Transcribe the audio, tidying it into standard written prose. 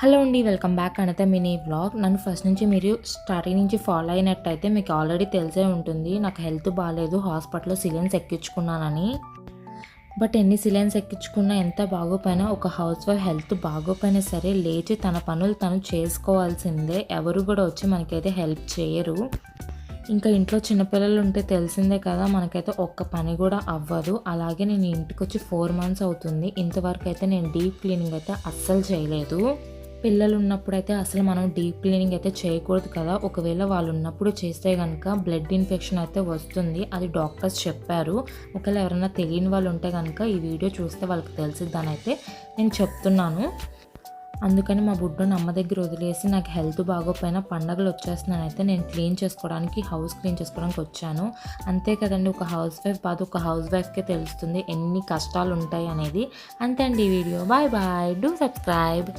Hello అండి, welcome back another mini vlog. నన్ను first నుంచి మీరు స్టార్టింగ్ నుంచి ఫాలో అయినట్టయితే మీకు ఆల్రెడీ తెలిసే ఉంటుంది. నాకు హెల్త్ బాగాలేదు, హాస్పిటల్లో సిలిండర్స్ ఎక్కించుకున్నానని. బట్ ఎన్ని సిలిండర్స్ ఎక్కించుకున్నా, ఎంత బాగోపోయినా, ఒక హౌస్ వైఫ్ హెల్త్ బాగోపోయినా సరే లేచి తన పనులు తను చేసుకోవాల్సిందే. ఎవరు కూడా వచ్చి మనకైతే హెల్ప్ చేయరు. ఇంకా ఇంట్లో చిన్నపిల్లలు ఉంటే తెలిసిందే కదా, మనకైతే ఒక్క పని కూడా అవ్వదు. అలాగే నేను ఇంటికి వచ్చి 4 months అవుతుంది. ఇంతవరకు అయితే నేను డీప్ క్లీనింగ్ అయితే అస్సలు చేయలేదు. పిల్లలు ఉన్నప్పుడైతే అసలు మనం డీప్ క్లీనింగ్ అయితే చేయకూడదు కదా. ఒకవేళ వాళ్ళు ఉన్నప్పుడు చేస్తే కనుక బ్లడ్ ఇన్ఫెక్షన్ అయితే వస్తుంది, అది డాక్టర్స్ చెప్పారు. ఒకవేళ ఎవరైనా తెలియని వాళ్ళు ఉంటే కనుక ఈ వీడియో చూస్తే వాళ్ళకి తెలిసిద్దని అయితే నేను చెప్తున్నాను. అందుకని మా బుడ్డోని అమ్మ దగ్గర వదిలేసి నాకు హెల్త్ బాగోపోయినా పండగలు వచ్చేస్తున్నానైతే నేను క్లీన్ చేసుకోవడానికి, హౌస్ క్లీన్ చేసుకోవడానికి వచ్చాను. అంతే కదండి, ఒక హౌస్ వైఫ్ బాధ ఒక హౌస్ వైఫ్కే తెలుస్తుంది ఎన్ని కష్టాలు ఉంటాయి అనేది. అంతే అండి ఈ వీడియో. Bye bye, do subscribe.